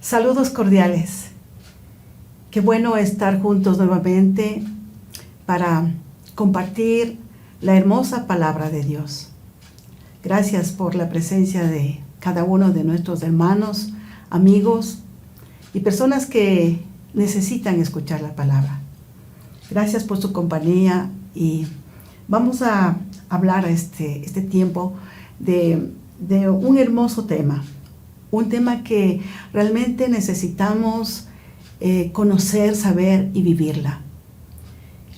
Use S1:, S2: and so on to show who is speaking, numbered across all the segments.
S1: Saludos cordiales. Qué bueno estar juntos nuevamente para compartir la hermosa palabra de Dios. Gracias por la presencia de cada uno de nuestros hermanos, amigos y personas que necesitan escuchar la palabra. Gracias por su compañía y vamos a hablar este tiempo de un hermoso tema. Un tema que realmente necesitamos conocer, saber y vivirla.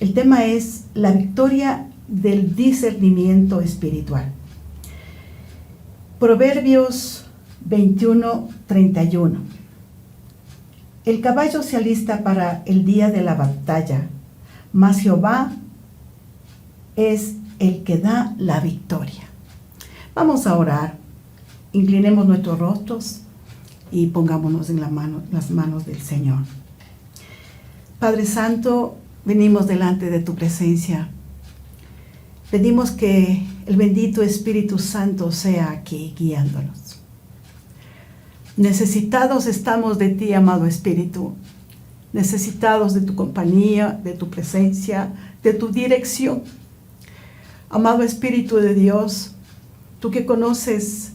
S1: El tema es la victoria del discernimiento espiritual. Proverbios 21:31. El caballo se alista para el día de la batalla, mas Jehová es el que da la victoria. Vamos a orar. Inclinemos nuestros rostros y pongámonos en las manos del Señor. Padre Santo, venimos delante de tu presencia. Pedimos que el bendito Espíritu Santo sea aquí guiándonos. Necesitados estamos de ti, amado Espíritu. Necesitados de tu compañía, de tu presencia, de tu dirección. Amado Espíritu de Dios, tú que conoces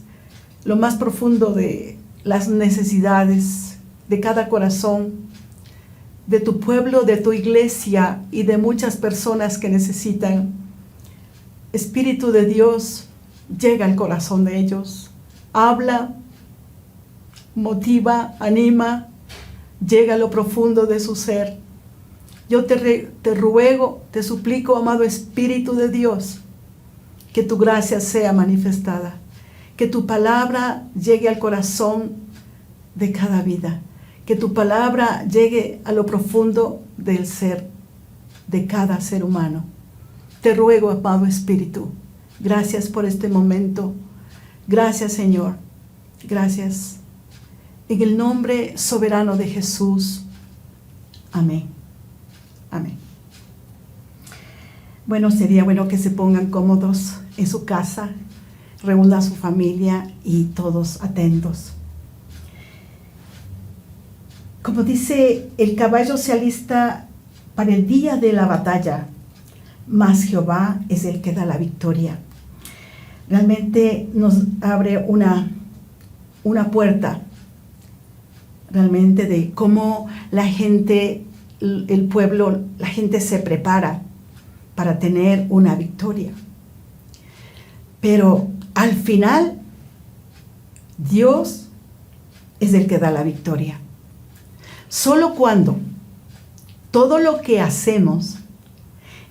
S1: lo más profundo de las necesidades de cada corazón, de tu pueblo, de tu iglesia y de muchas personas que necesitan. Espíritu de Dios, llega al corazón de ellos, habla, motiva, anima, llega a lo profundo de su ser. Yo te ruego, te suplico, amado Espíritu de Dios, que tu gracia sea manifestada. Que tu palabra llegue al corazón de cada vida. Que tu palabra llegue a lo profundo del ser, de cada ser humano. Te ruego, amado Espíritu, gracias por este momento. Gracias, Señor. Gracias. En el nombre soberano de Jesús. Amén. Amén. Bueno, sería bueno que se pongan cómodos en su casa. Reúna a su familia y todos atentos. Como dice, el caballo se alista para el día de la batalla, mas Jehová es el que da la victoria. Realmente nos abre una puerta, realmente de cómo la gente, el pueblo, la gente se prepara para tener una victoria. Pero al final, Dios es el que da la victoria. Solo cuando todo lo que hacemos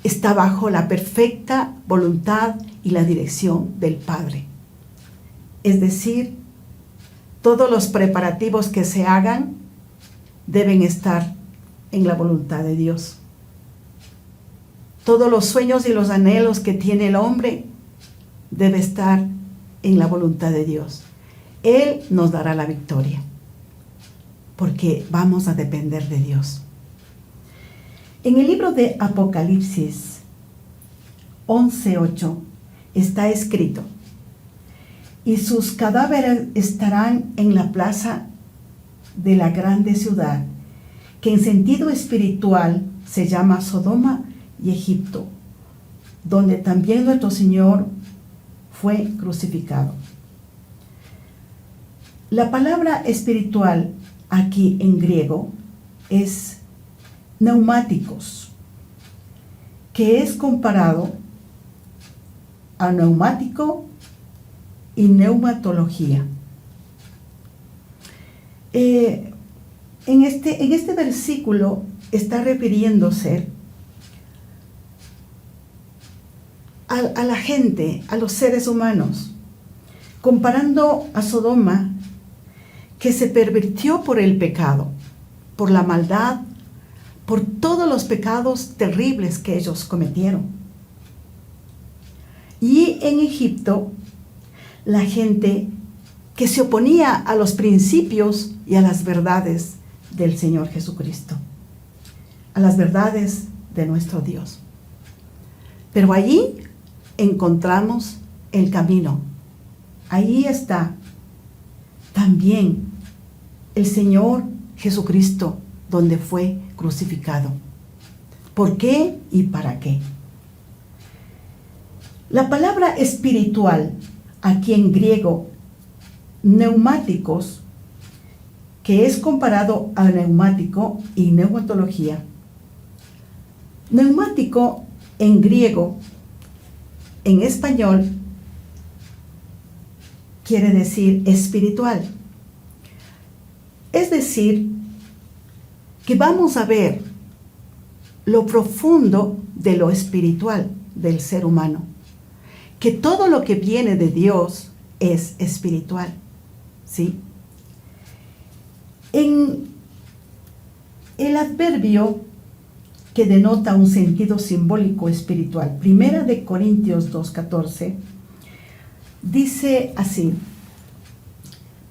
S1: está bajo la perfecta voluntad y la dirección del Padre. Es decir, todos los preparativos que se hagan deben estar en la voluntad de Dios. Todos los sueños y los anhelos que tiene el hombre debe estar en la voluntad de Dios. Él nos dará la victoria, porque vamos a depender de Dios. En el libro de Apocalipsis 11:8 está escrito: y sus cadáveres estarán en la plaza de la grande ciudad, que en sentido espiritual se llama Sodoma y Egipto, donde también nuestro Señor fue crucificado. La palabra espiritual aquí en griego es neumáticos, que es comparado a neumático y neumatología. En este versículo está refiriéndose a la gente, a los seres humanos, comparando a Sodoma, que se pervirtió por el pecado, por la maldad, por todos los pecados terribles que ellos cometieron. Y en Egipto, la gente que se oponía a los principios y a las verdades del Señor Jesucristo, a las verdades de nuestro Dios. Pero allí encontramos el camino. Ahí está también el Señor Jesucristo, donde fue crucificado. ¿Por qué y para qué? La palabra espiritual, aquí en griego, neumáticos, que es comparado a neumático y neumatología. Neumático en griego, en español, quiere decir espiritual. Es decir, que vamos a ver lo profundo de lo espiritual del ser humano, que todo lo que viene de Dios es espiritual, ¿sí? En el adverbio que denota un sentido simbólico espiritual, Primera de Corintios 2:14, dice así: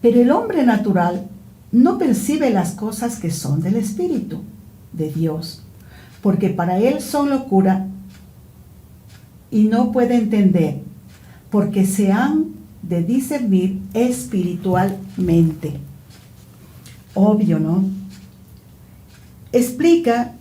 S1: pero el hombre natural no percibe las cosas que son del Espíritu de Dios, porque para él son locura y no puede entender, porque se han de discernir espiritualmente. Obvio, ¿no? Explica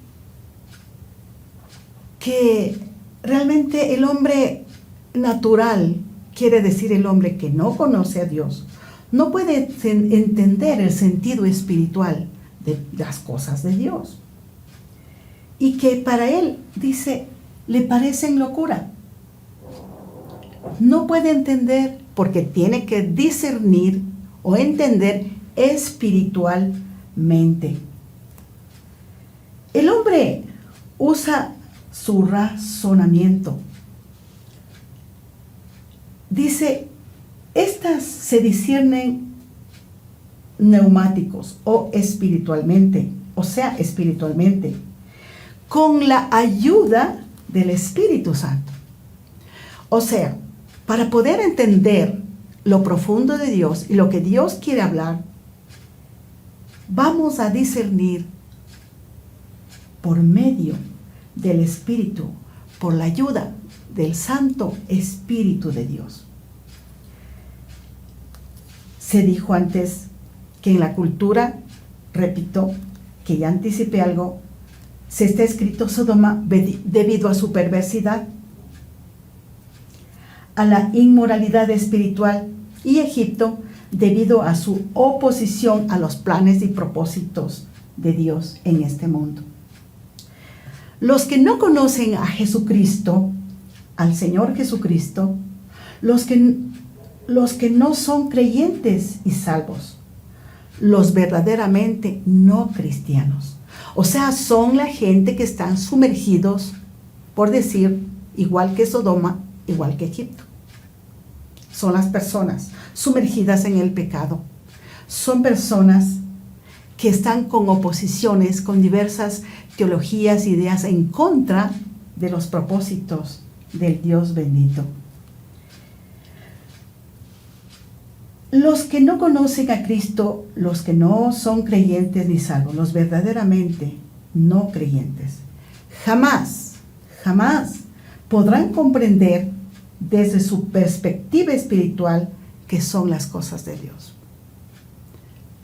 S1: que realmente el hombre natural, quiere decir el hombre que no conoce a Dios, no puede entender el sentido espiritual de las cosas de Dios. Y que para él, dice, le parecen locura. No puede entender porque tiene que discernir o entender espiritualmente. El hombre usa su razonamiento. Dice, estas se disciernen neumáticos o espiritualmente, o sea, espiritualmente, con la ayuda del Espíritu Santo. O sea, para poder entender lo profundo de Dios y lo que Dios quiere hablar, vamos a discernir por medio del Espíritu, por la ayuda del Santo Espíritu de Dios. Se dijo antes que en la cultura, repito, que ya anticipé algo, se está escrito Sodoma debido a su perversidad, a la inmoralidad espiritual, y Egipto debido a su oposición a los planes y propósitos de Dios en este mundo. Los que no conocen a Jesucristo, al Señor Jesucristo, los que no son creyentes y salvos, los verdaderamente no cristianos. O sea, son la gente que están sumergidos, por decir, igual que Sodoma, igual que Egipto. Son las personas sumergidas en el pecado. Son personas que están con oposiciones, con diversas teologías, ideas en contra de los propósitos del Dios bendito. Los que no conocen a Cristo, los que no son creyentes ni salvos, los verdaderamente no creyentes, jamás podrán comprender desde su perspectiva espiritual qué son las cosas de Dios.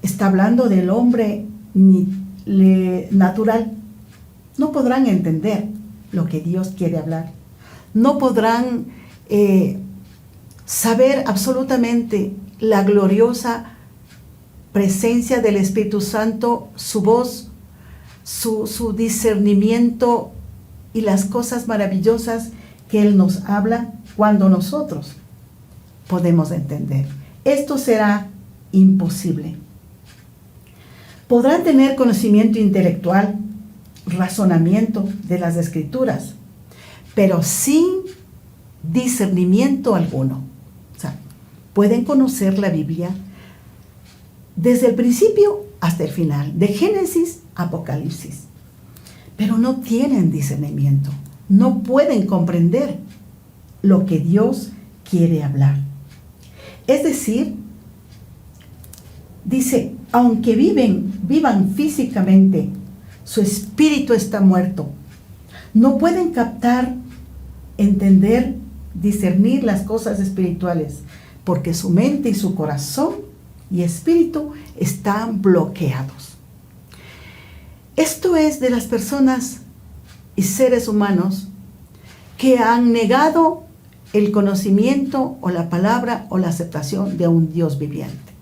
S1: Está hablando del hombre natural. No podrán entender lo que Dios quiere hablar. No podrán saber absolutamente la gloriosa presencia del Espíritu Santo, su voz, su discernimiento y las cosas maravillosas que Él nos habla cuando nosotros podemos entender. Esto será imposible. Podrán tener conocimiento intelectual, razonamiento de las Escrituras, pero sin discernimiento alguno. O sea, pueden conocer la Biblia desde el principio hasta el final, de Génesis a Apocalipsis, pero no tienen discernimiento, no pueden comprender lo que Dios quiere hablar. Es decir, dice, aunque vivan físicamente, su espíritu está muerto. No pueden captar, entender, discernir las cosas espirituales, porque su mente y su corazón y espíritu están bloqueados. Esto es de las personas y seres humanos que han negado el conocimiento o la palabra o la aceptación de un Dios viviente,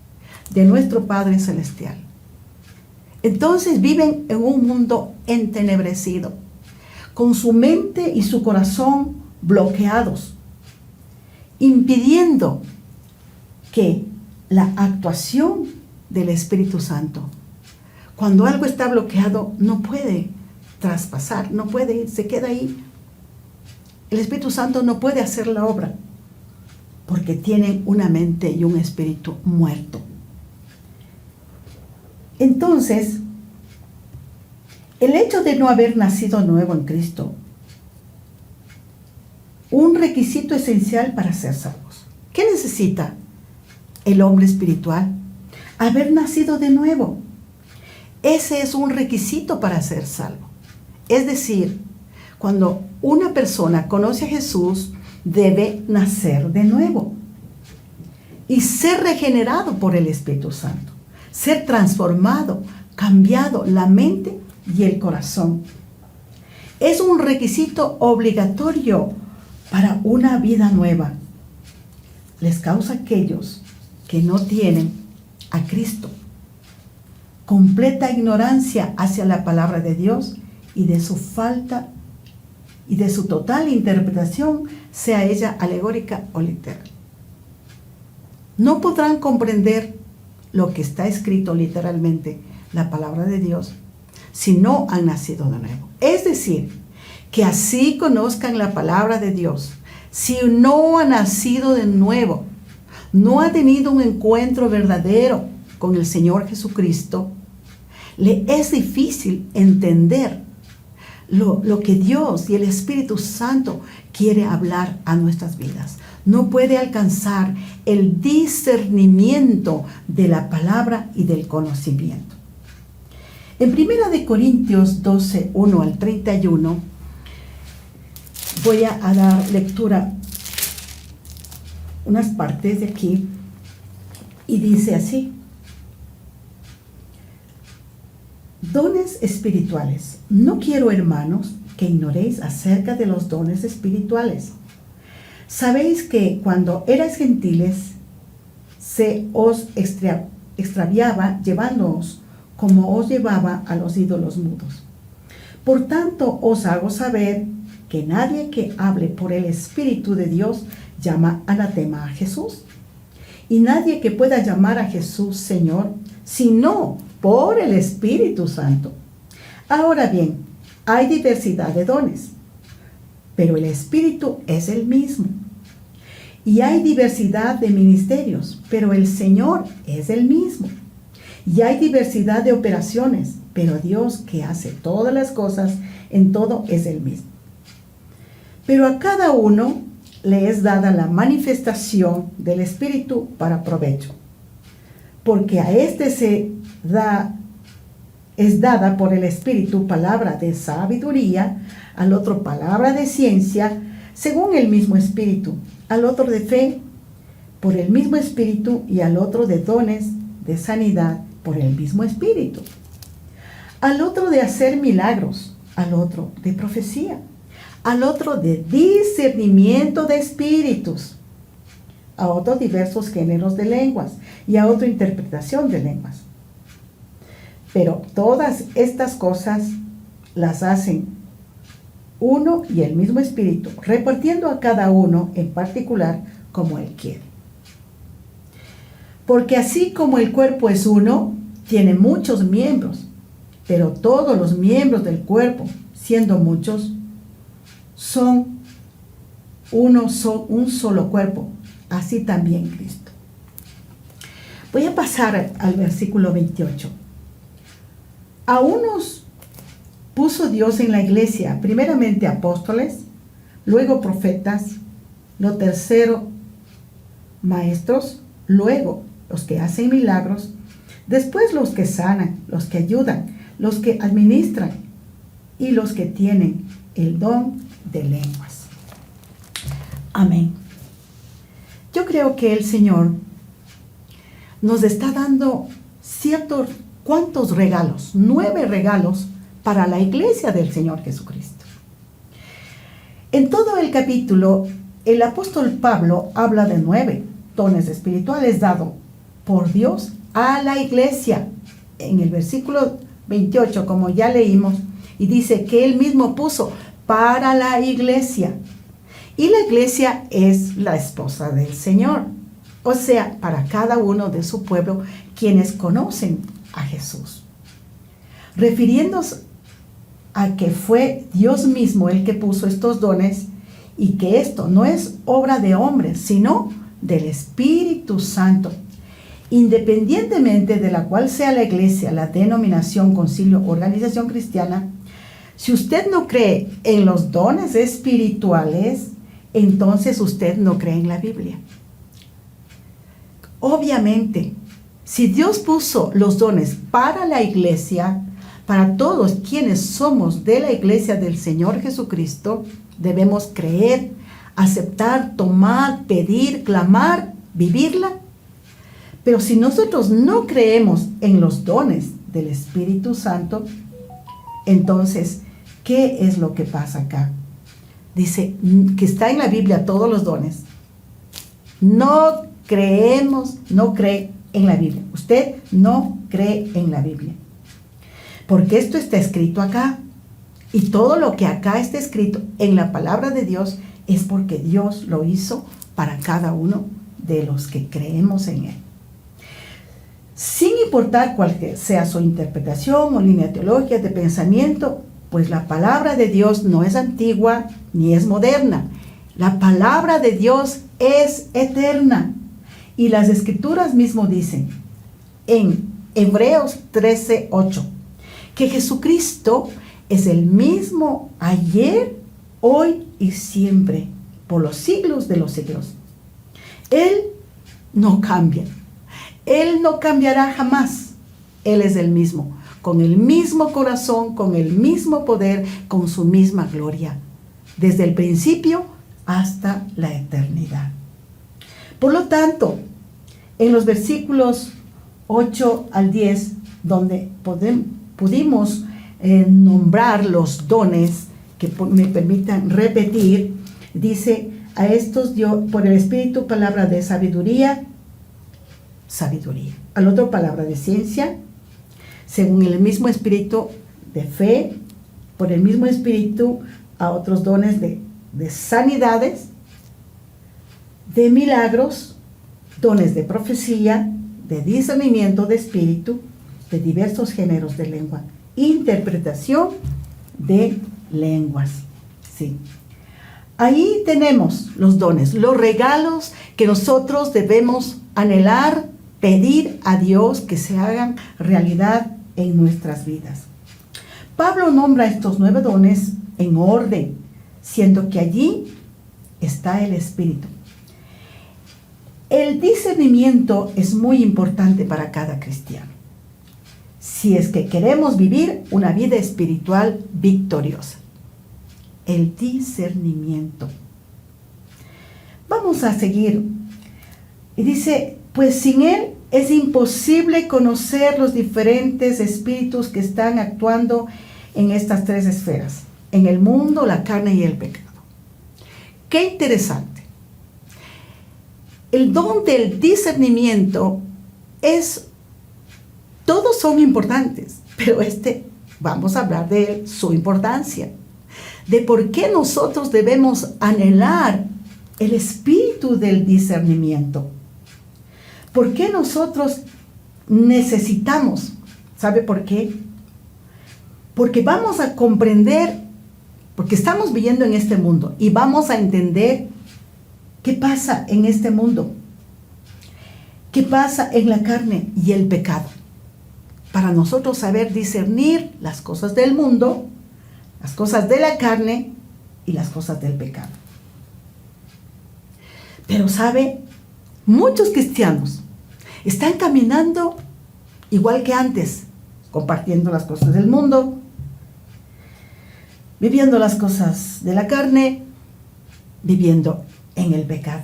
S1: de nuestro Padre Celestial. Entonces viven en un mundo entenebrecido, con su mente y su corazón bloqueados, impidiendo que la actuación del Espíritu Santo, cuando algo está bloqueado, no puede traspasar, no puede, se queda ahí. El Espíritu Santo no puede hacer la obra, porque tienen una mente y un espíritu muerto. Entonces, el hecho de no haber nacido nuevo en Cristo, un requisito esencial para ser salvos. ¿Qué necesita el hombre espiritual? Haber nacido de nuevo. Ese es un requisito para ser salvo. Es decir, cuando una persona conoce a Jesús, debe nacer de nuevo y ser regenerado por el Espíritu Santo, ser transformado, cambiado la mente y el corazón. Es un requisito obligatorio para una vida nueva. Les causa a aquellos que no tienen a Cristo completa ignorancia hacia la palabra de Dios y de su falta y de su total interpretación, sea ella alegórica o literal. No podrán comprender lo que está escrito literalmente, la palabra de Dios, si no han nacido de nuevo. Es decir, que así conozcan la palabra de Dios, si no ha nacido de nuevo, no ha tenido un encuentro verdadero con el Señor Jesucristo, le es difícil entender lo que Dios y el Espíritu Santo quiere hablar a nuestras vidas. No puede alcanzar el discernimiento de la palabra y del conocimiento. En 1 Corintios 12, 1 al 31, voy a dar lectura unas partes de aquí y dice así: dones espirituales. No quiero, hermanos, que ignoréis acerca de los dones espirituales. Sabéis que cuando erais gentiles, se os extraviaba llevándoos como os llevaba a los ídolos mudos. Por tanto, os hago saber que nadie que hable por el Espíritu de Dios llama anatema a Jesús. Y nadie que pueda llamar a Jesús Señor, sino por el Espíritu Santo. Ahora bien, hay diversidad de dones, pero el Espíritu es el mismo. Y hay diversidad de ministerios, pero el Señor es el mismo. Y hay diversidad de operaciones, pero Dios, que hace todas las cosas en todo, es el mismo. Pero a cada uno le es dada la manifestación del Espíritu para provecho. Porque a este es dada por el Espíritu palabra de sabiduría, al otro palabra de ciencia, según el mismo Espíritu, al otro de fe, por el mismo Espíritu, y al otro de dones de sanidad, por el mismo Espíritu, al otro de hacer milagros, al otro de profecía, al otro de discernimiento de espíritus, a otro diversos géneros de lenguas, y a otro interpretación de lenguas. Pero todas estas cosas las hacen uno y el mismo Espíritu, repartiendo a cada uno en particular como Él quiere. Porque así como el cuerpo es uno, tiene muchos miembros, pero todos los miembros del cuerpo, siendo muchos, son un solo cuerpo, así también Cristo. Voy a pasar al versículo 28. A unos puso Dios en la iglesia, primeramente apóstoles, luego profetas, lo tercero maestros, luego los que hacen milagros, después los que sanan, los que ayudan, los que administran y los que tienen el don de lenguas. Amén. Yo creo que el Señor nos está dando ciertos, ¿cuántos regalos? 9 regalos para la iglesia del Señor Jesucristo. En todo el capítulo, el apóstol Pablo habla de 9 dones espirituales dados por Dios a la iglesia. En el versículo 28, como ya leímos, y dice que él mismo puso para la iglesia. Y la iglesia es la esposa del Señor. O sea, para cada uno de su pueblo, quienes conocen a Jesús. Refiriéndose a que fue Dios mismo el que puso estos dones y que esto no es obra de hombres, sino del Espíritu Santo. Independientemente de la cual sea la iglesia, la denominación, concilio, organización cristiana, si usted no cree en los dones espirituales, entonces usted no cree en la Biblia. Obviamente, si Dios puso los dones para la iglesia, para todos quienes somos de la iglesia del Señor Jesucristo, debemos creer, aceptar, tomar, pedir, clamar, vivirla. Pero si nosotros no creemos en los dones del Espíritu Santo, entonces, ¿qué es lo que pasa acá? Dice que está en la Biblia todos los dones. No creemos, no cree en la Biblia. Usted no cree en la Biblia. Porque esto está escrito acá. Y todo lo que acá está escrito en la palabra de Dios es porque Dios lo hizo para cada uno de los que creemos en Él. Sin importar cuál sea su interpretación o línea teológica de pensamiento, pues la palabra de Dios no es antigua ni es moderna. La palabra de Dios es eterna. Y las Escrituras mismo dicen en Hebreos 13:8 que Jesucristo es el mismo ayer, hoy y siempre, por los siglos de los siglos. Él no cambia. Él no cambiará jamás. Él es el mismo, con el mismo corazón, con el mismo poder, con su misma gloria, desde el principio hasta la eternidad. Por lo tanto, en los versículos 8 al 10, donde pudimos nombrar los dones que me permitan repetir, dice: a estos dio por el Espíritu palabra de sabiduría. Al otro palabra de ciencia, según el mismo Espíritu de fe, por el mismo Espíritu a otros dones de sanidades, de milagros, dones de profecía, de discernimiento de espíritu, de diversos géneros de lengua, interpretación de lenguas. Sí. Ahí tenemos los dones, los regalos que nosotros debemos anhelar, pedir a Dios que se hagan realidad en nuestras vidas. Pablo nombra estos 9 dones en orden, siendo que allí está el Espíritu. El discernimiento es muy importante para cada cristiano, si es que queremos vivir una vida espiritual victoriosa. El discernimiento. Vamos a seguir. Y dice: pues sin él es imposible conocer los diferentes espíritus que están actuando en estas 3 esferas, en el mundo, la carne y el pecado. Qué interesante. El don del discernimiento todos son importantes, pero vamos a hablar de su importancia, de por qué nosotros debemos anhelar el espíritu del discernimiento. ¿Por qué nosotros necesitamos? ¿Sabe por qué? Porque vamos a comprender, porque estamos viviendo en este mundo y vamos a entender qué pasa en este mundo, qué pasa en la carne y el pecado, para nosotros saber discernir las cosas del mundo, las cosas de la carne y las cosas del pecado. Pero sabe, muchos cristianos están caminando igual que antes, compartiendo las cosas del mundo, viviendo las cosas de la carne, viviendo en el pecado.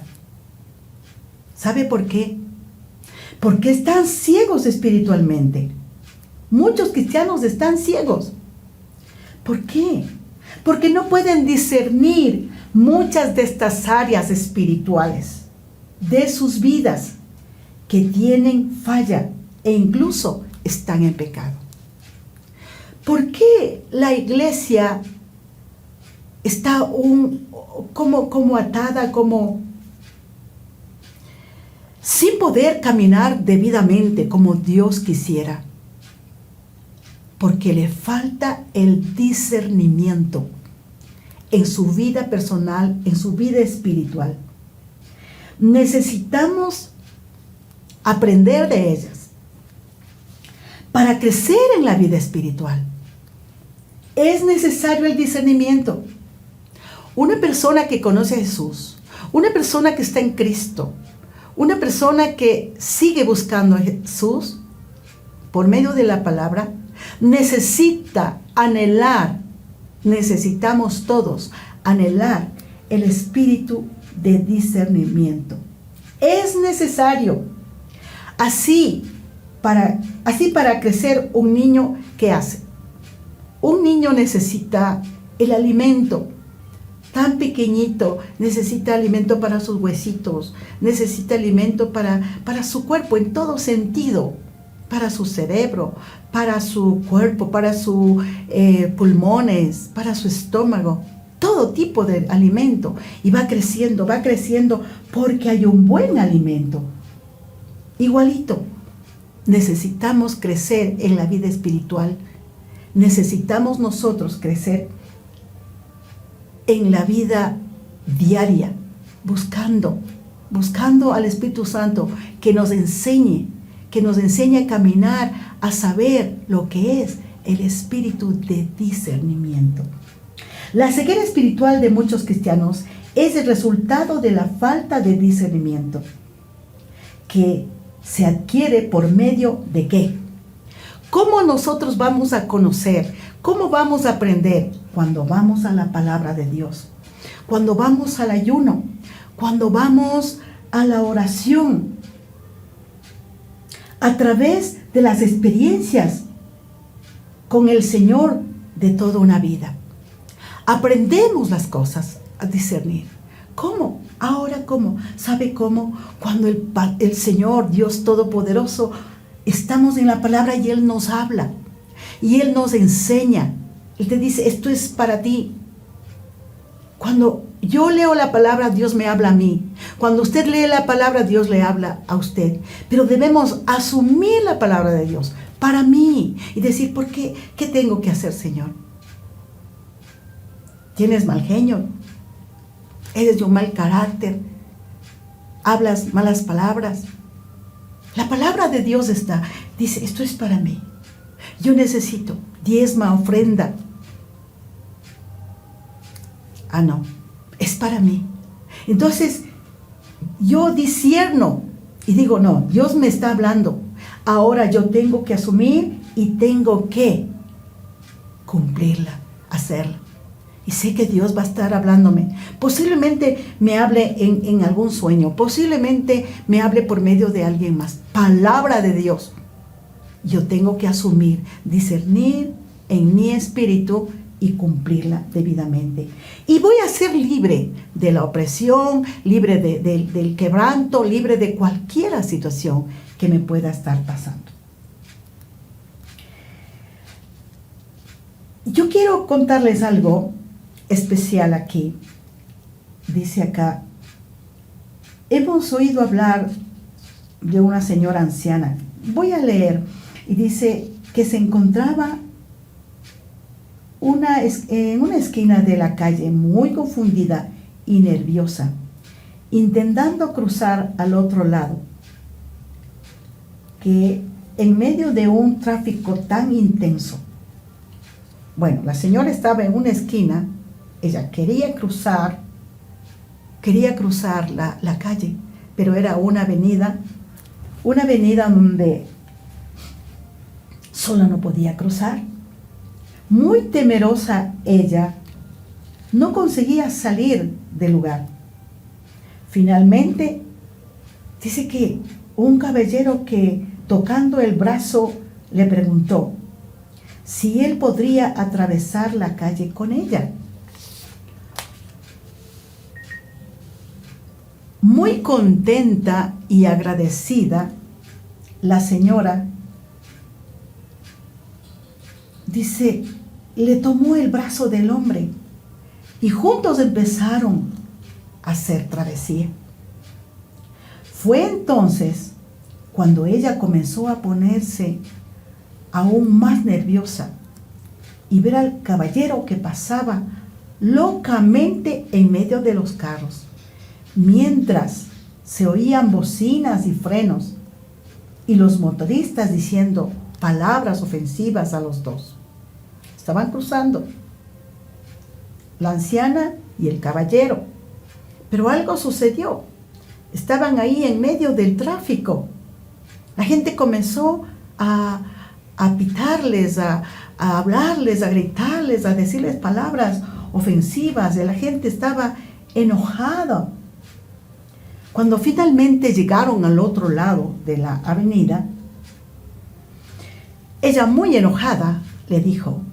S1: ¿Sabe por qué? ¿Por qué están ciegos espiritualmente? Muchos cristianos están ciegos. ¿Por qué? Porque no pueden discernir muchas de estas áreas espirituales de sus vidas que tienen falla e incluso están en pecado. ¿Por qué la iglesia está como atada, como sin poder caminar debidamente como Dios quisiera? Porque le falta el discernimiento en su vida personal, en su vida espiritual. Necesitamos aprender de ellas para crecer en la vida espiritual. Es necesario el discernimiento. Una persona que conoce a Jesús, una persona que está en Cristo, una persona que sigue buscando a Jesús por medio de la palabra, necesita anhelar, necesitamos todos anhelar el espíritu de discernimiento. Es necesario. Así para crecer un niño, ¿qué hace? Un niño necesita el alimento. Tan pequeñito, necesita alimento para sus huesitos, necesita alimento para su cuerpo en todo sentido, para su cerebro, para su cuerpo, para sus pulmones, para su estómago, todo tipo de alimento. Y va creciendo porque hay un buen alimento. Igualito, necesitamos crecer en la vida espiritual, necesitamos nosotros crecer en la vida diaria, buscando al Espíritu Santo que nos enseñe a caminar, a saber lo que es el espíritu de discernimiento. La ceguera espiritual de muchos cristianos es el resultado de la falta de discernimiento, que se adquiere por medio de ¿qué? ¿Cómo nosotros vamos a conocer? ¿Cómo vamos a aprender? Cuando vamos a la palabra de Dios, cuando vamos al ayuno, cuando vamos a la oración, a través de las experiencias con el Señor de toda una vida. Aprendemos las cosas a discernir. ¿Cómo? Ahora, ¿cómo? ¿Sabe cómo? Cuando el Señor, Dios Todopoderoso, estamos en la palabra y Él nos habla. Y Él nos enseña. Él te dice, esto es para ti. Cuando yo leo la palabra, Dios me habla a mí. Cuando usted lee la palabra, Dios le habla a usted. Pero debemos asumir la palabra de Dios para mí y decir, ¿por qué? ¿Qué tengo que hacer, Señor? ¿Tienes mal genio? ¿Eres de un mal carácter? ¿Hablas malas palabras? La palabra de Dios dice, esto es para mí. Yo necesito diezma, ofrenda. Ah, no, es para mí. Entonces, yo discierno y digo, no, Dios me está hablando. Ahora yo tengo que asumir y tengo que cumplirla, hacerla. Y sé que Dios va a estar hablándome. Posiblemente me hable en algún sueño. Posiblemente me hable por medio de alguien más. Palabra de Dios. Yo tengo que asumir, discernir en mi espíritu y cumplirla debidamente. Y voy a ser libre de la opresión, libre del quebranto, libre de cualquier situación que me pueda estar pasando. Yo quiero contarles algo especial aquí. Dice acá, hemos oído hablar de una señora anciana. Voy a leer. Y dice que se encontraba en una esquina de la calle, muy confundida y nerviosa, intentando cruzar al otro lado, que en medio de un tráfico tan intenso. Bueno, la señora estaba en una esquina, ella quería cruzar la calle, pero era una avenida donde sola no podía cruzar. Muy temerosa ella, no conseguía salir del lugar. Finalmente, dice que un caballero que, tocando el brazo, le preguntó si él podría atravesar la calle con ella. Muy contenta y agradecida, la señora, dice, le tomó el brazo del hombre y juntos empezaron a hacer travesía. Fue entonces cuando ella comenzó a ponerse aún más nerviosa y ver al caballero que pasaba locamente en medio de los carros, mientras se oían bocinas y frenos y los motoristas diciendo palabras ofensivas a los dos. Estaban cruzando la anciana y el caballero, pero algo sucedió. Estaban ahí en medio del tráfico. La gente comenzó a pitarles, a hablarles, a gritarles, a decirles palabras ofensivas. La gente estaba enojada. Cuando finalmente llegaron al otro lado de la avenida, ella, muy enojada, le dijo: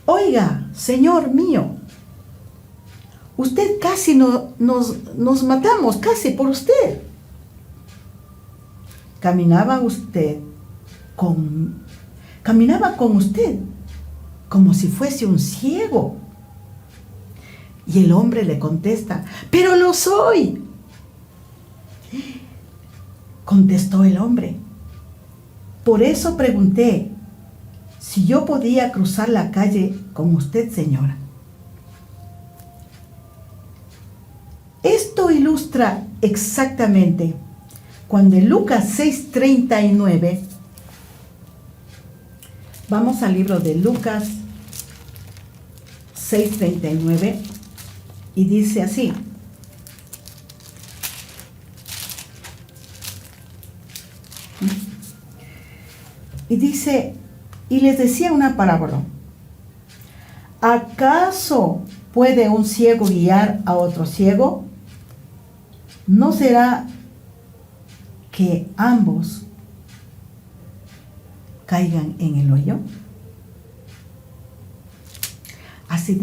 S1: oiga, señor mío, usted casi nos matamos, casi por usted. Caminaba con usted como si fuese un ciego. Y el hombre le contesta: pero lo soy. Contestó el hombre: por eso pregunté si yo podía cruzar la calle con usted, señora. Esto ilustra exactamente cuando en Lucas 6:39, vamos al libro de Lucas 6:39, y dice así: y les decía una parábola: ¿acaso puede un ciego guiar a otro ciego? ¿No será que ambos caigan en el hoyo? Así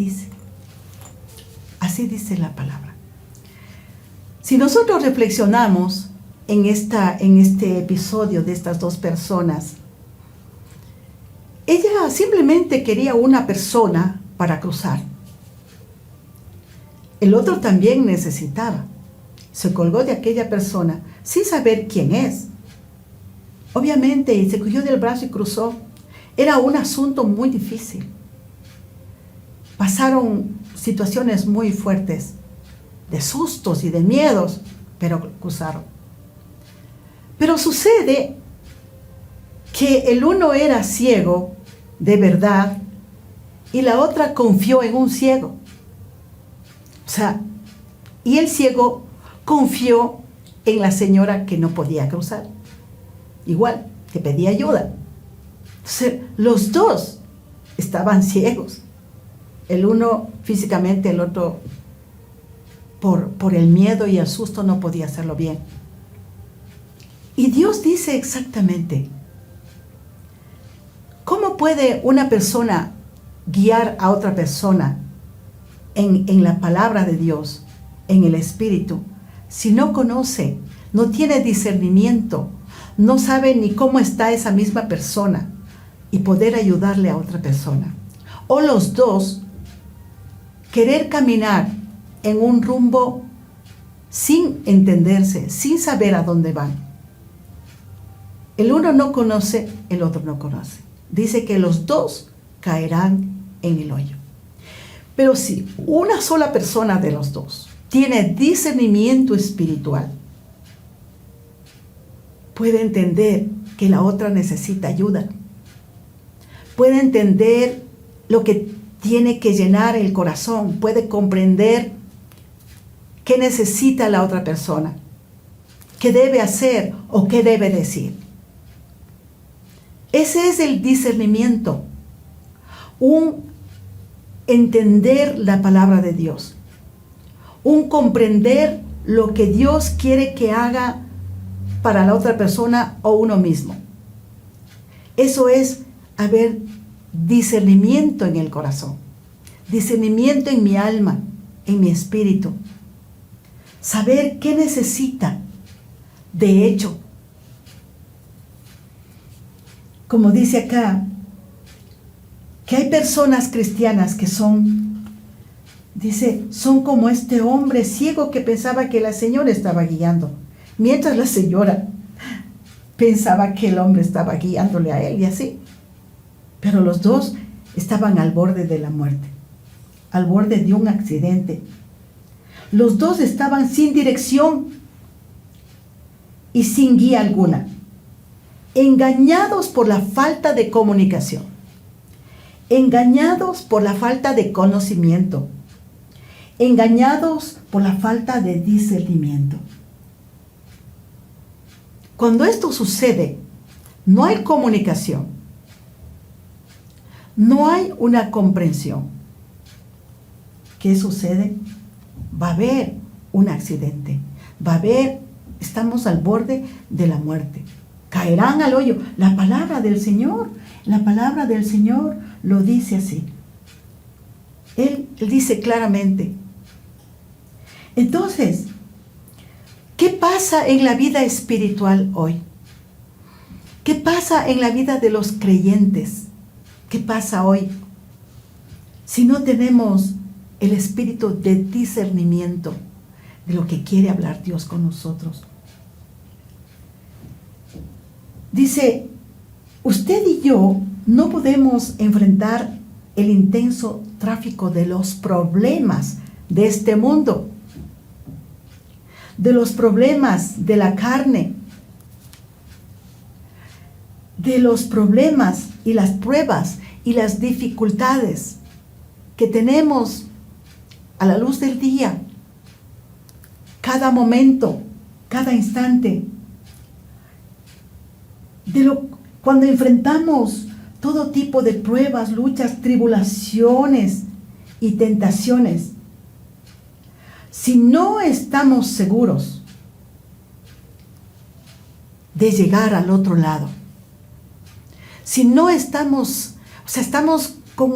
S1: dice la palabra. Si nosotros reflexionamos en este episodio de estas dos personas, ella simplemente quería una persona para cruzar. El otro también necesitaba. Se colgó de aquella persona sin saber quién es. Obviamente, se cogió del brazo y cruzó. Era un asunto muy difícil. Pasaron situaciones muy fuertes, de sustos y de miedos, pero cruzaron. Pero sucede que el uno era ciego de verdad y la otra confió en un ciego. Y el ciego confió en la señora que no podía cruzar. Igual, que pedía ayuda. Entonces, los dos estaban ciegos. El uno físicamente, el otro por el miedo y el susto no podía hacerlo bien. Y Dios dice exactamente: ¿cómo puede una persona guiar a otra persona en la palabra de Dios, en el Espíritu, si no conoce, no tiene discernimiento, no sabe ni cómo está esa misma persona y poder ayudarle a otra persona? O los dos querer caminar en un rumbo sin entenderse, sin saber a dónde van. El uno no conoce, el otro no conoce. Dice que los dos caerán en el hoyo. Pero si una sola persona de los dos tiene discernimiento espiritual, puede entender que la otra necesita ayuda. Puede entender lo que tiene que llenar el corazón. Puede comprender qué necesita la otra persona, qué debe hacer o qué debe decir. Ese es el discernimiento, un entender la palabra de Dios, un comprender lo que Dios quiere que haga para la otra persona o uno mismo. Eso es haber discernimiento en el corazón, discernimiento en mi alma, en mi espíritu. Saber qué necesita. De hecho, como dice acá, que hay personas cristianas que son como este hombre ciego que pensaba que la señora estaba guiando, mientras la señora pensaba que el hombre estaba guiándole a él y así. Pero los dos estaban al borde de la muerte, al borde de un accidente. Los dos estaban sin dirección y sin guía alguna, engañados por la falta de comunicación, engañados por la falta de conocimiento, engañados por la falta de discernimiento. Cuando esto sucede, no hay comunicación, no hay una comprensión. ¿Qué sucede? Va a haber un accidente, estamos al borde de la muerte. Caerán al hoyo. La palabra del Señor lo dice así. Él dice claramente. Entonces, ¿qué pasa en la vida espiritual hoy? ¿Qué pasa en la vida de los creyentes? ¿Qué pasa hoy? Si no tenemos el espíritu de discernimiento de lo que quiere hablar Dios con nosotros. Dice, usted y yo no podemos enfrentar el intenso tráfico de los problemas de este mundo, de los problemas de la carne, de los problemas y las pruebas y las dificultades que tenemos a la luz del día, cada momento, cada instante. Cuando enfrentamos todo tipo de pruebas, luchas, tribulaciones y tentaciones, si no estamos seguros de llegar al otro lado, si no estamos, estamos con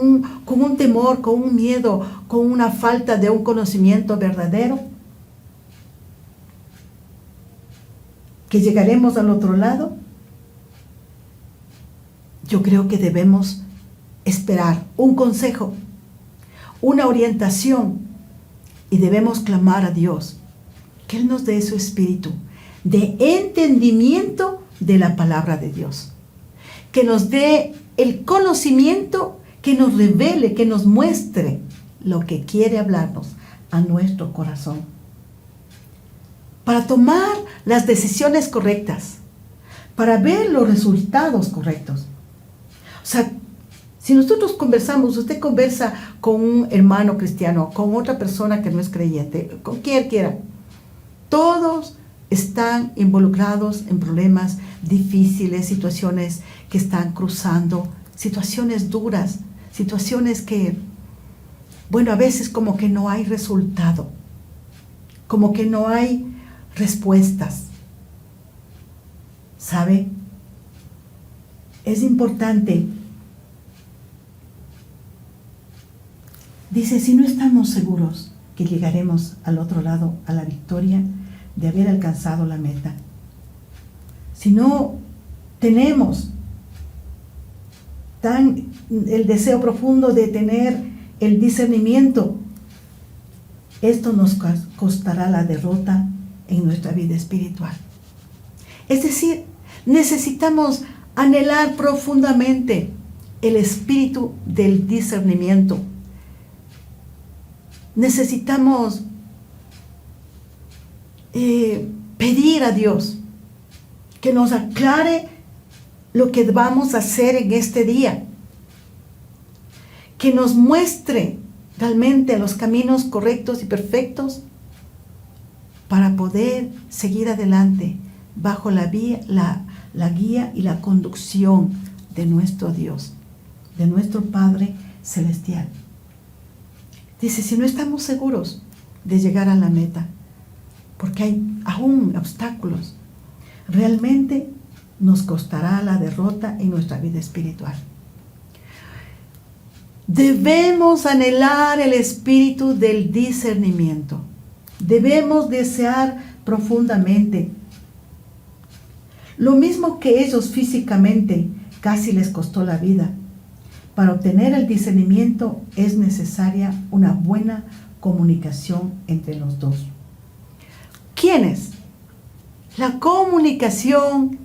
S1: un temor, con un miedo, con una falta de un conocimiento verdadero, que llegaremos al otro lado, yo creo que debemos esperar un consejo, una orientación, y debemos clamar a Dios que Él nos dé su espíritu de entendimiento de la palabra de Dios, que nos dé el conocimiento, que nos revele, que nos muestre lo que quiere hablarnos a nuestro corazón, para tomar las decisiones correctas, para ver los resultados correctos. O sea, si nosotros conversamos, usted conversa con un hermano cristiano, con otra persona que no es creyente, con quien quiera, todos están involucrados en problemas difíciles, situaciones que están cruzando, situaciones duras, situaciones que, bueno, a veces como que no hay resultado, como que no hay respuestas. ¿Sabe? Es importante. Dice, si no estamos seguros que llegaremos al otro lado, a la victoria de haber alcanzado la meta, si no tenemos el deseo profundo de tener el discernimiento, esto nos costará la derrota en nuestra vida espiritual. Es decir, necesitamos anhelar profundamente el espíritu del discernimiento. Necesitamos pedir a Dios que nos aclare lo que vamos a hacer en este día, que nos muestre realmente los caminos correctos y perfectos para poder seguir adelante bajo la guía y la conducción de nuestro Dios, de nuestro Padre Celestial. Dice, si no estamos seguros de llegar a la meta, porque hay aún obstáculos, realmente nos costará la derrota en nuestra vida espiritual. Debemos anhelar el espíritu del discernimiento. Debemos desear profundamente. Lo mismo que ellos físicamente casi les costó la vida. Para obtener el discernimiento es necesaria una buena comunicación entre los dos. ¿Quiénes? La comunicación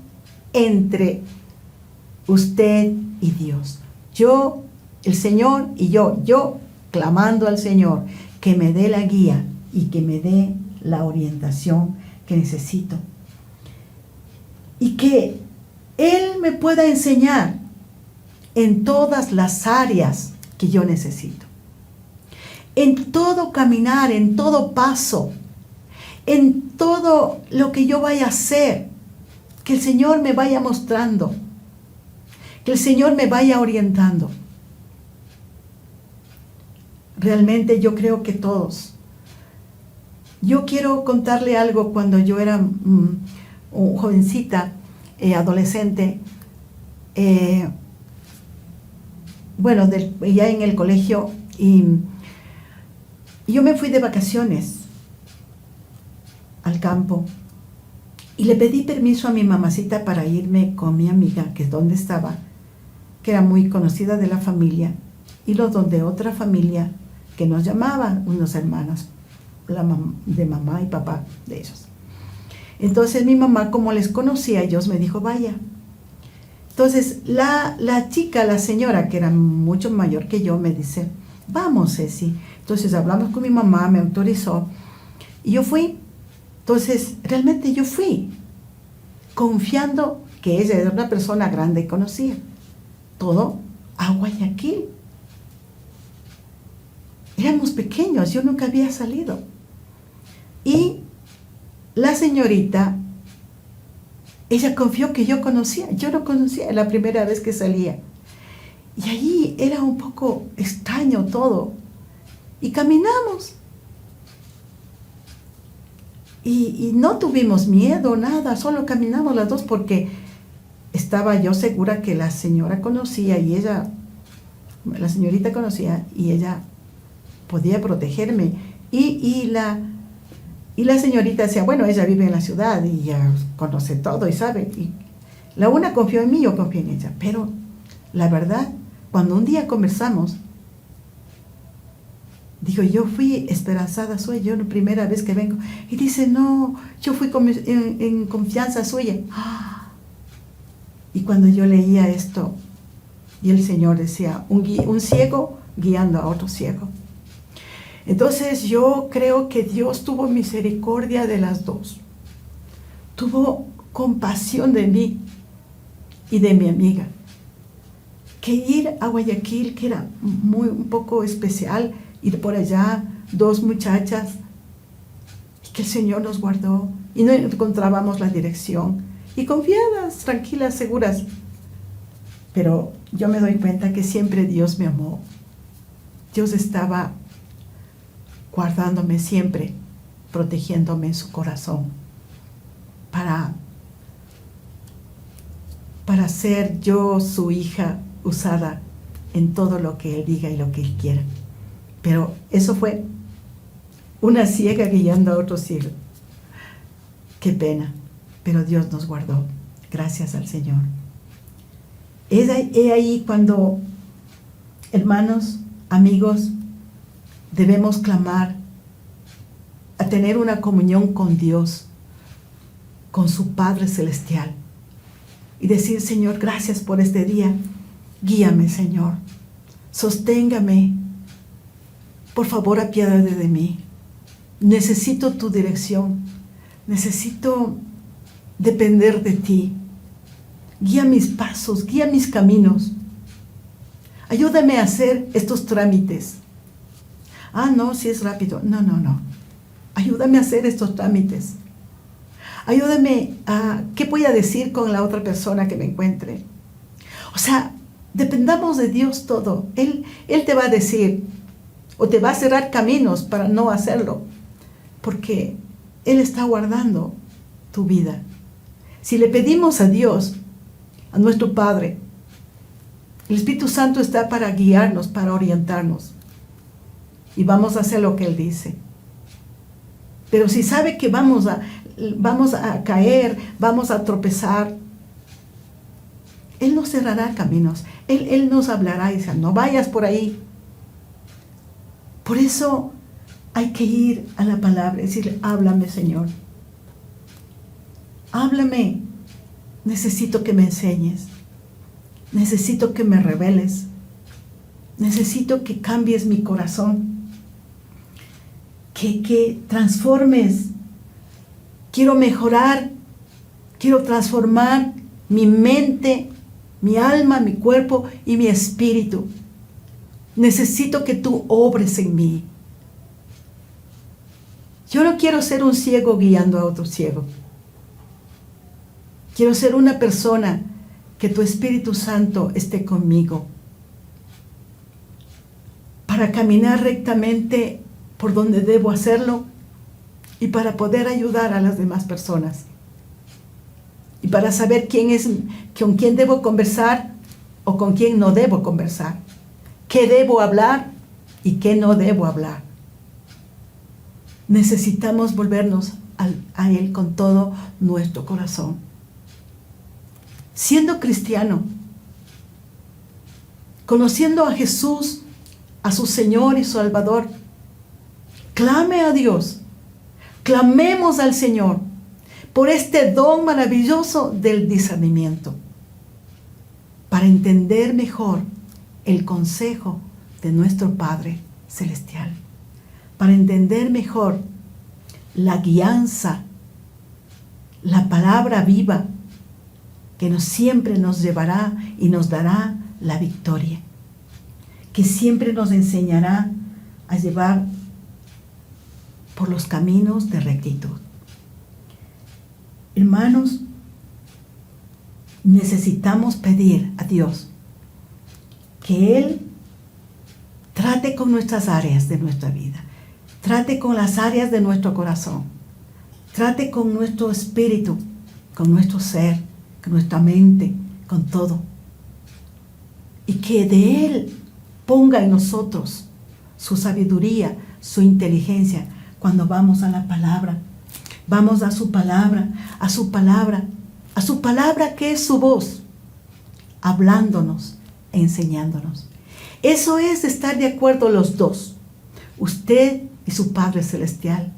S1: entre usted y Dios. Yo, el Señor y yo clamando al Señor que me dé la guía y que me dé la orientación que necesito. Y que Él me pueda enseñar en todas las áreas que yo necesito. En todo caminar, en todo paso, en todo lo que yo vaya a hacer, que el Señor me vaya mostrando, que el Señor me vaya orientando. Realmente yo creo que todos. Yo quiero contarle algo. Cuando yo era jovencita, adolescente, ya en el colegio, y yo me fui de vacaciones al campo y le pedí permiso a mi mamacita para irme con mi amiga, que es donde estaba, que era muy conocida de la familia, y los donde otra familia que nos llamaba, unos hermanos de mamá y papá de ellos. Entonces mi mamá, como les conocía a ellos, me dijo, vaya. Entonces la chica, la señora, que era mucho mayor que yo, me dice, vamos, Ceci. Entonces hablamos con mi mamá, me autorizó, y yo fui. Entonces realmente yo fui, confiando que ella era una persona grande y conocía todo a Guayaquil. Éramos pequeños, yo nunca había salido. Y la señorita, ella confió que yo conocía. Yo no conocía, la primera vez que salía. Y allí era un poco extraño todo. Y caminamos. Y no tuvimos miedo, nada, solo caminamos las dos porque estaba yo segura que la señora conocía y ella, la señorita conocía y ella podía protegerme. Y la señorita decía, bueno, ella vive en la ciudad y ya conoce todo y sabe. Y la una confió en mí, yo confié en ella. Pero la verdad, cuando un día conversamos, digo, yo fui esperanzada suya, yo la primera vez que vengo. Y dice, no, yo fui en confianza suya. Y cuando yo leía esto, y el Señor decía, un ciego guiando a otro ciego. Entonces yo creo que Dios tuvo misericordia de las dos. Tuvo compasión de mí y de mi amiga. Que ir a Guayaquil, que era un poco especial, ir por allá, dos muchachas, y que el Señor nos guardó y no encontrábamos la dirección. Y confiadas, tranquilas, seguras. Pero yo me doy cuenta que siempre Dios me amó. Dios estaba guardándome siempre, protegiéndome en su corazón para ser yo su hija usada en todo lo que Él diga y lo que Él quiera. Pero eso fue una ciega guiando a otro ciego. Qué pena, pero Dios nos guardó. Gracias al Señor. He ahí cuando, hermanos, amigos, debemos clamar a tener una comunión con Dios, con su Padre Celestial, y decir, Señor, gracias por este día. Guíame, Señor. Sosténgame. Por favor, apiádate de mí. Necesito tu dirección. Necesito depender de ti. Guía mis pasos, guía mis caminos. Ayúdame a hacer estos trámites. No, si es rápido. No. Ayúdame a hacer estos trámites. Ayúdame a, ¿qué voy a decir con la otra persona que me encuentre? O sea, dependamos de Dios todo. Él te va a decir, o te va a cerrar caminos para no hacerlo. Porque Él está guardando tu vida. Si le pedimos a Dios, a nuestro Padre, el Espíritu Santo está para guiarnos, para orientarnos. Y vamos a hacer lo que Él dice. Pero si sabe que vamos a caer, vamos a tropezar, Él nos cerrará caminos. Él nos hablará y dice, no vayas por ahí. Por eso hay que ir a la palabra y decirle, háblame, Señor. Háblame. Necesito que me enseñes. Necesito que me reveles. Necesito que cambies mi corazón. Que transformes. Quiero mejorar. Quiero transformar mi mente, mi alma, mi cuerpo y mi espíritu. Necesito que tú obres en mí. Yo no quiero ser un ciego guiando a otro ciego. Quiero ser una persona que tu Espíritu Santo esté conmigo para caminar rectamente por donde debo hacerlo y para poder ayudar a las demás personas y para saber con quién debo conversar o con quién no debo conversar, qué debo hablar y qué no debo hablar. Necesitamos volvernos a Él con todo nuestro corazón. Siendo cristiano, conociendo a Jesús, a su Señor y Salvador, clame a Dios, clamemos al Señor por este don maravilloso del discernimiento, para entender mejor el consejo de nuestro Padre Celestial, para entender mejor la guianza, la palabra viva, que siempre nos llevará y nos dará la victoria, que siempre nos enseñará a llevar por los caminos de rectitud. Hermanos, necesitamos pedir a Dios que Él trate con nuestras áreas de nuestra vida, trate con las áreas de nuestro corazón, trate con nuestro espíritu, con nuestro ser, con nuestra mente, con todo. Y que de Él ponga en nosotros su sabiduría, su inteligencia, cuando vamos a la palabra. Vamos a su palabra, a su palabra, a su palabra que es su voz, hablándonos, enseñándonos. Eso es estar de acuerdo los dos, usted y su Padre Celestial,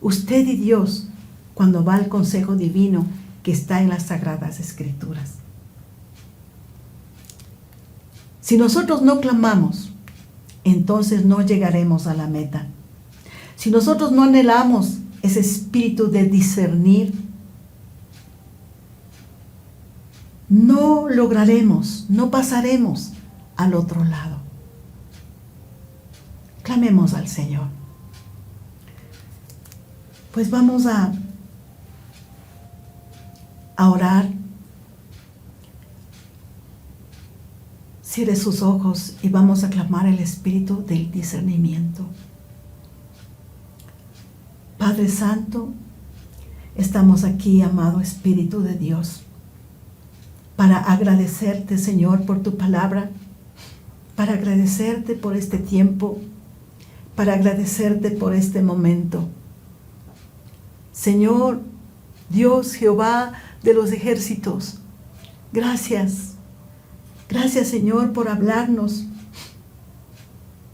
S1: usted y Dios, cuando va al consejo divino que está en las Sagradas Escrituras. Si nosotros no clamamos, entonces no llegaremos a la meta. Si nosotros no anhelamos ese espíritu de discernir, no lograremos, no pasaremos al otro lado. Clamemos al Señor. Pues vamos a orar. Cierre sus ojos y vamos a clamar el espíritu del discernimiento. Padre Santo, estamos aquí, amado Espíritu de Dios, para agradecerte, Señor, por tu palabra, para agradecerte por este tiempo, para agradecerte por este momento. Señor, Dios, Jehová de los ejércitos, gracias. Gracias, Señor, por hablarnos.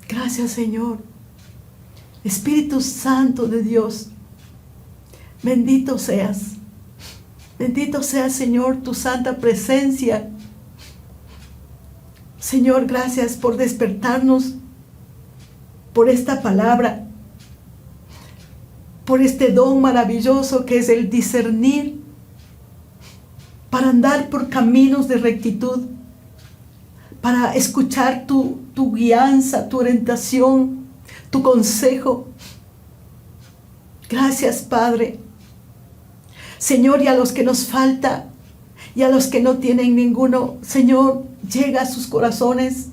S1: Gracias, Señor. Espíritu Santo de Dios, bendito seas. Bendito sea, Señor, tu santa presencia. Señor, gracias por despertarnos, por esta palabra, por este don maravilloso que es el discernir, para andar por caminos de rectitud, para escuchar tu guianza, tu orientación, tu consejo. Gracias, Padre. Señor, y a los que nos falta, y a los que no tienen ninguno, Señor, llega a sus corazones,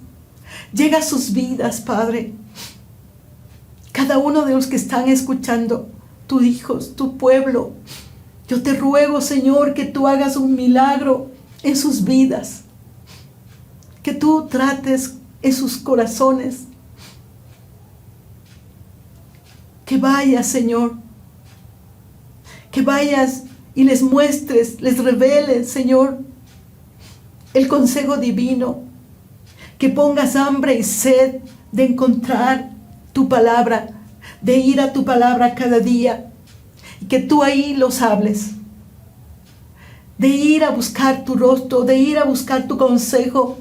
S1: llega a sus vidas, Padre. Cada uno de los que están escuchando, tus hijos, tu pueblo. Yo te ruego, Señor, que tú hagas un milagro en sus vidas, que tú trates en sus corazones, que vayas, Señor, que vayas y les muestres, les reveles, Señor, el consejo divino, que pongas hambre y sed de encontrar tu palabra, de ir a tu palabra cada día, y que tú ahí los hables, de ir a buscar tu rostro, de ir a buscar tu consejo.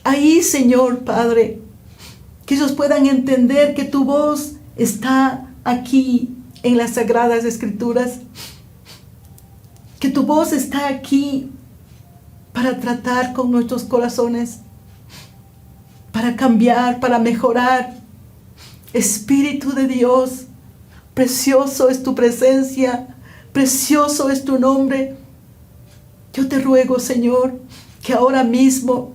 S1: Ahí, Señor Padre, que ellos puedan entender que tu voz está aquí en las Sagradas Escrituras, que tu voz está aquí para tratar con nuestros corazones, para cambiar, para mejorar. Espíritu de Dios, precioso es tu presencia, precioso es tu nombre. Yo te ruego, Señor, que ahora mismo,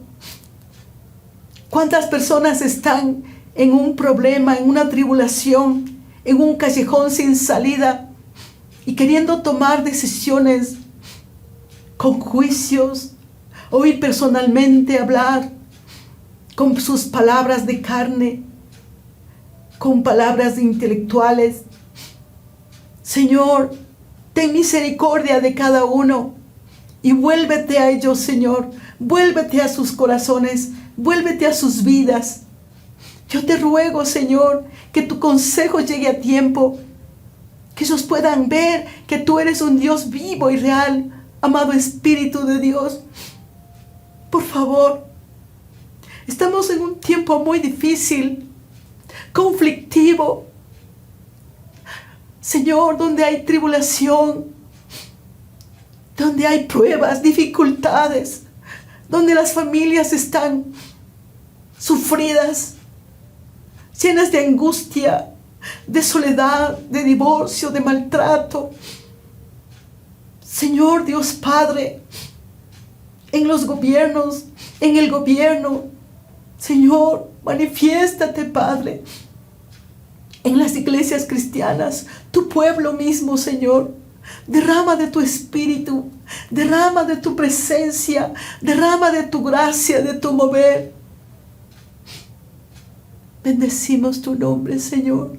S1: ¿cuántas personas están en un problema, en una tribulación, en un callejón sin salida y queriendo tomar decisiones con juicios o ir personalmente a hablar con sus palabras de carne, con palabras intelectuales? Señor, ten misericordia de cada uno y vuélvete a ellos, Señor. Vuélvete a sus corazones, vuélvete a sus vidas. Yo te ruego, Señor, que tu consejo llegue a tiempo, que ellos puedan ver que tú eres un Dios vivo y real, amado Espíritu de Dios. Por favor, estamos en un tiempo muy difícil, conflictivo, Señor, donde hay tribulación, donde hay pruebas, dificultades, donde las familias están sufridas, llenas de angustia, de soledad, de divorcio, de maltrato. Señor Dios Padre, en los gobiernos, en el gobierno, Señor, manifiéstate, Padre, en las iglesias cristianas, tu pueblo mismo, Señor. Derrama de tu espíritu, derrama de tu presencia, derrama de tu gracia, de tu mover. Bendecimos tu nombre, Señor.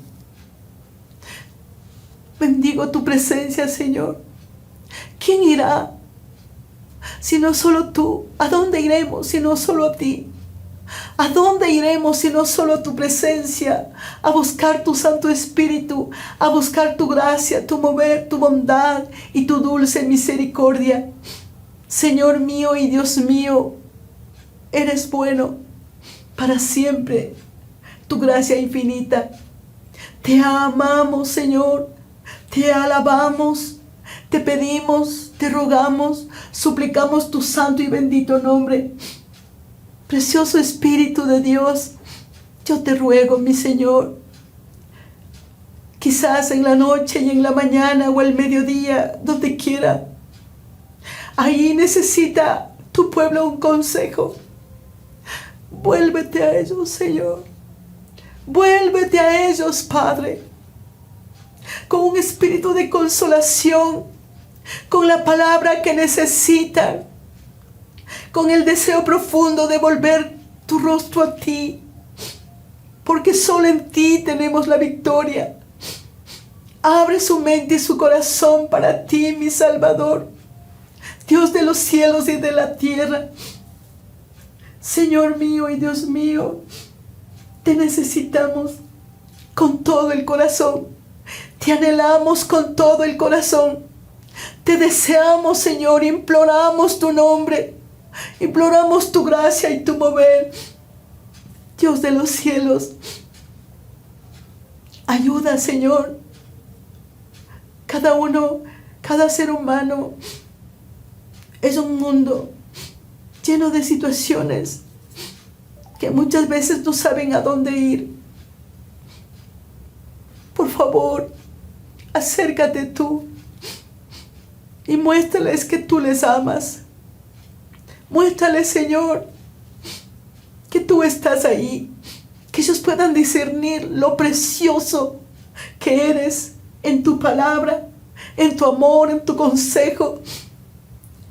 S1: Bendigo tu presencia, Señor. ¿Quién irá si no solo tú? ¿A dónde iremos si no solo a ti? ¿A dónde iremos si no solo a tu presencia? A buscar tu Santo Espíritu, a buscar tu gracia, tu mover, tu bondad y tu dulce misericordia. Señor mío y Dios mío, eres bueno para siempre. Tu gracia infinita. Te amamos, Señor. Te alabamos. Te pedimos, te rogamos, suplicamos tu santo y bendito nombre. Precioso Espíritu de Dios, yo te ruego, mi Señor, quizás en la noche y en la mañana o al mediodía, donde quiera, ahí necesita tu pueblo un consejo. Vuélvete a ellos, Señor. Vuélvete a ellos, Padre, con un espíritu de consolación, con la palabra que necesitan, con el deseo profundo de volver tu rostro a ti, porque solo en ti tenemos la victoria. Abre su mente y su corazón para ti, mi Salvador, Dios de los cielos y de la tierra. Señor mío y Dios mío, te necesitamos con todo el corazón. Te anhelamos con todo el corazón. Te deseamos, Señor, imploramos tu nombre. Imploramos tu gracia y tu mover. Dios de los cielos, ayuda, Señor. Cada uno, cada ser humano es un mundo lleno de situaciones que muchas veces no saben a dónde ir. Por favor, acércate tú y muéstrales que tú les amas. Muéstrales, Señor, que tú estás ahí, que ellos puedan discernir lo precioso que eres en tu palabra, en tu amor, en tu consejo.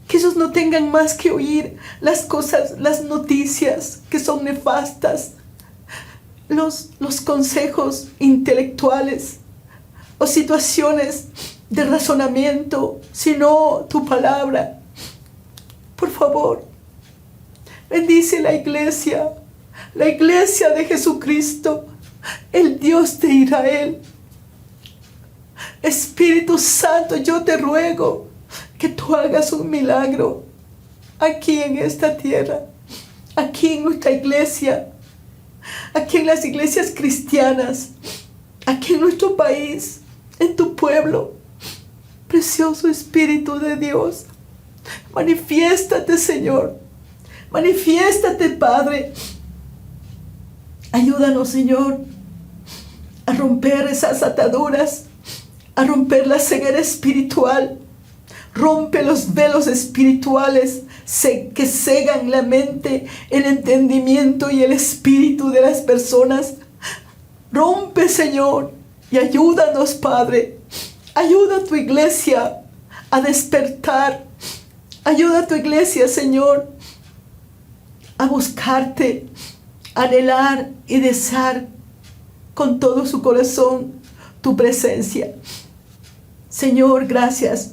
S1: Que ellos no tengan más que oír las cosas, las noticias que son nefastas, los consejos intelectuales o situaciones de razonamiento, sino tu palabra. Por favor, bendice la iglesia de Jesucristo, el Dios de Israel. Espíritu Santo, yo te ruego que tú hagas un milagro aquí en esta tierra, aquí en nuestra iglesia, aquí en las iglesias cristianas, aquí en nuestro país, en tu pueblo. Precioso Espíritu de Dios, manifiéstate, Señor. Manifiéstate, Padre. Ayúdanos, Señor, a romper esas ataduras, a romper la ceguera espiritual. Rompe los velos espirituales que cegan la mente, el entendimiento y el espíritu de las personas. Rompe, Señor, y ayúdanos, Padre. Ayuda a tu iglesia a despertar. Ayuda a tu iglesia, Señor, a buscarte, a anhelar y desear con todo su corazón tu presencia. Señor, gracias.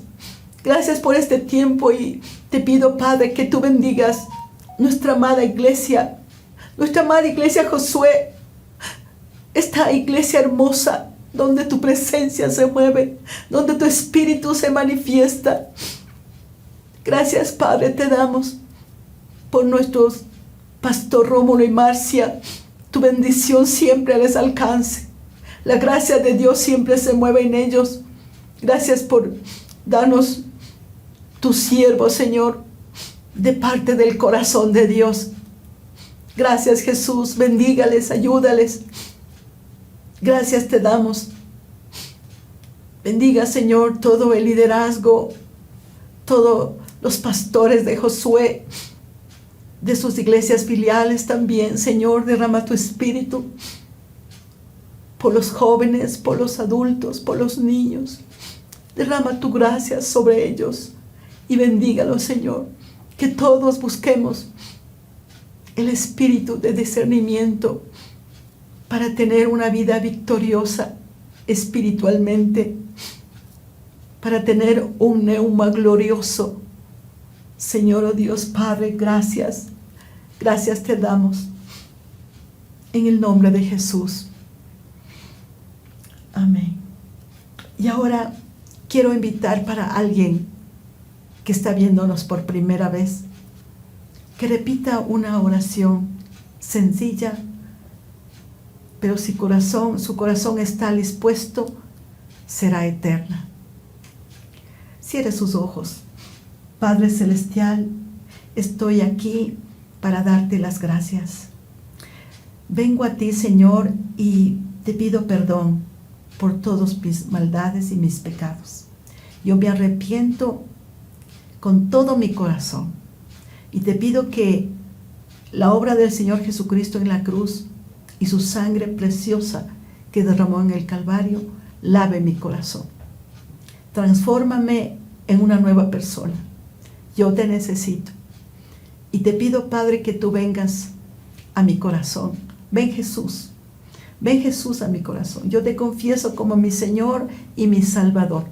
S1: Gracias por este tiempo y te pido, Padre, que tú bendigas nuestra amada iglesia Josué, esta iglesia hermosa donde tu presencia se mueve, donde tu espíritu se manifiesta. Gracias, Padre, te damos por nuestros pastor Rómulo y Marcia. Tu bendición siempre les alcance. La gracia de Dios siempre se mueve en ellos. Gracias por darnos tu siervo, Señor, de parte del corazón de Dios. Gracias, Jesús. Bendígales, ayúdales. Gracias te damos. Bendiga, Señor, todo el liderazgo, todos los pastores de Josué, de sus iglesias filiales también. Señor, derrama tu espíritu por los jóvenes, por los adultos, por los niños. Derrama tu gracia sobre ellos y bendígalos, Señor. Que todos busquemos el espíritu de discernimiento para tener una vida victoriosa espiritualmente, para tener un neuma glorioso. Señor, oh Dios Padre, gracias. Gracias te damos. En el nombre de Jesús. Amén. Y ahora quiero invitar para alguien que está viéndonos por primera vez, que repita una oración sencilla, pero si su corazón está dispuesto, será eterna. Cierre sus ojos. Padre Celestial, estoy aquí para darte las gracias. Vengo a ti, Señor, y te pido perdón por todas mis maldades y mis pecados. Yo me arrepiento con todo mi corazón y te pido que la obra del Señor Jesucristo en la cruz y su sangre preciosa que derramó en el Calvario lave mi corazón. Transfórmame en una nueva persona. Yo te necesito. Y te pido, Padre, que tú vengas a mi corazón. Ven, Jesús. Ven, Jesús, a mi corazón. Yo te confieso como mi Señor y mi Salvador.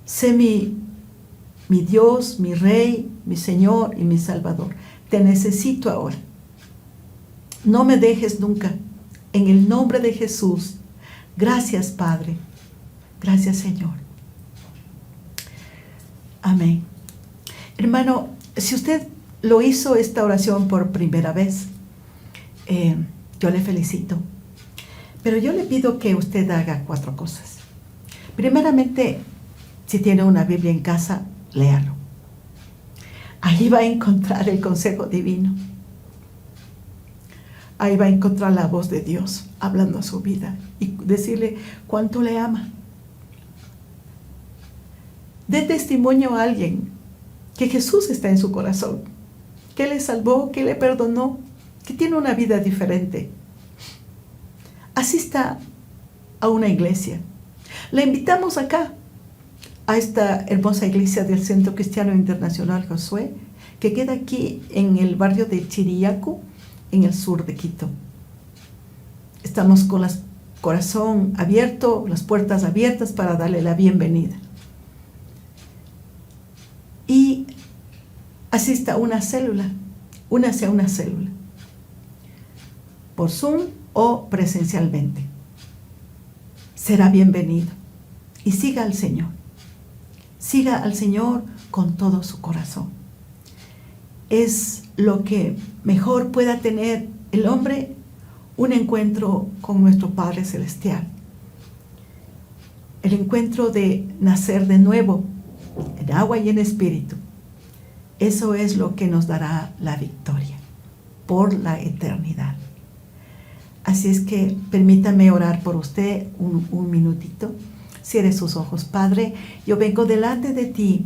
S1: Sé mi Dios, mi Rey, mi Señor y mi Salvador. Te necesito ahora. No me dejes nunca. En el nombre de Jesús. Gracias, Padre. Gracias, Señor. Amén. Hermano, si usted lo hizo esta oración por primera vez, yo le felicito. Pero yo le pido que usted haga 4 cosas. Primeramente, si tiene una Biblia en casa, léalo. Ahí va a encontrar el consejo divino. Ahí va a encontrar la voz de Dios hablando a su vida y decirle cuánto le ama. Dé testimonio a alguien que Jesús está en su corazón, que le salvó, que le perdonó, que tiene una vida diferente. Asista a una iglesia. La invitamos acá, a esta hermosa iglesia del Centro Cristiano Internacional Josué, que queda aquí en el barrio de Chiriyacu, en el sur de Quito. Estamos con el corazón abierto, las puertas abiertas para darle la bienvenida. Y asista a una célula, únase a una célula, por Zoom o presencialmente. Será bienvenido. Y siga al Señor. Siga al Señor con todo su corazón. Es lo que mejor pueda tener el hombre, un encuentro con nuestro Padre Celestial. El encuentro de nacer de nuevo, en agua y en espíritu. Eso es lo que nos dará la victoria por la eternidad. Así es que permítame orar por usted un minutito. Cierre sus ojos. Padre, yo vengo delante de ti,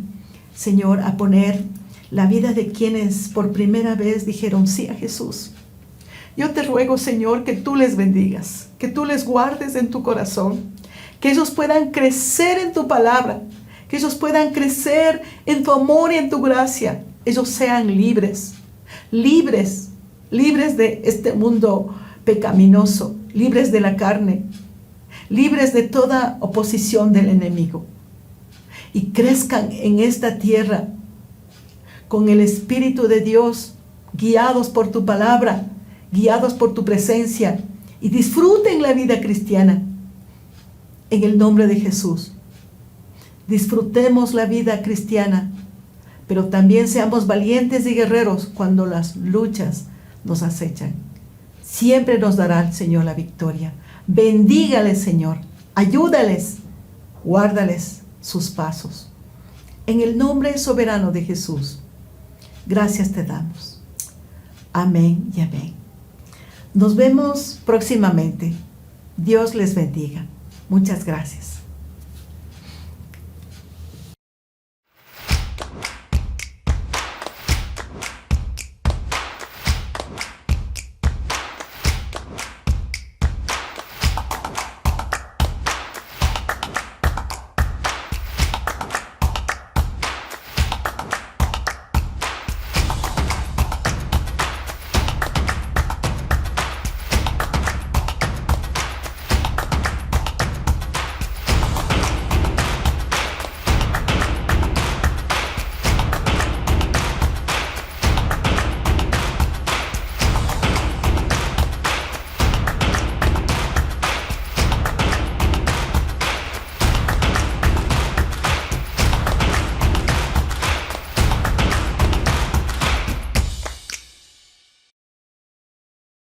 S1: Señor, a poner la vida de quienes por primera vez dijeron sí a Jesús. Yo te ruego, Señor, que tú les bendigas, que tú les guardes en tu corazón, que ellos puedan crecer en tu palabra, que ellos puedan crecer en tu amor y en tu gracia. Ellos sean libres, libres, libres de este mundo pecaminoso, libres de la carne, libres de toda oposición del enemigo, y crezcan en esta tierra con el Espíritu de Dios, guiados por tu palabra, guiados por tu presencia, y disfruten la vida cristiana en el nombre de Jesús. Disfrutemos la vida cristiana, pero también seamos valientes y guerreros cuando las luchas nos acechan. Siempre nos dará el Señor la victoria. Bendígales, Señor, ayúdales, guárdales sus pasos. En el nombre soberano de Jesús, gracias te damos. Amén y amén. Nos vemos próximamente. Dios les bendiga. Muchas gracias.